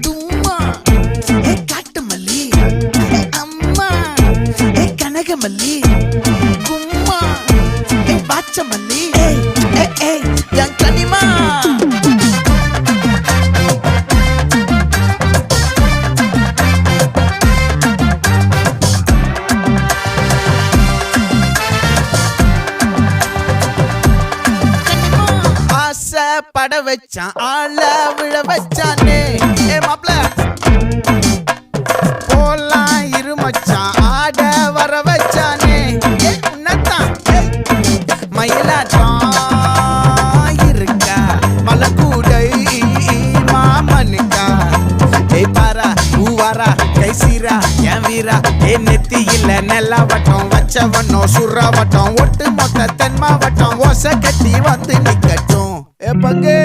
தும்மா காட்டு மல்லி அம்மா கனகமல்லி கும்மா பாச்ச மல்லி என் கனிமா பட வச்சான் ஆள விழ வச்சானே மாப்ள போலாம் இருமச்சான் ஆட வர வச்சானே உன்னத்தான் மயிலாட்டம் இருக்கா மலக்கூடை மாமனுக்கா பாரா பூவாரா கைசீரா என் வீரா நெத்தி இல்ல நெல்லா வட்டம் வச்ச வண்ணம் சுறா வட்டம் ஒட்டு மொத்த தென் மாவட்டம் ஓசை கட்டி வந்து நிக்கட்டும் பங்கே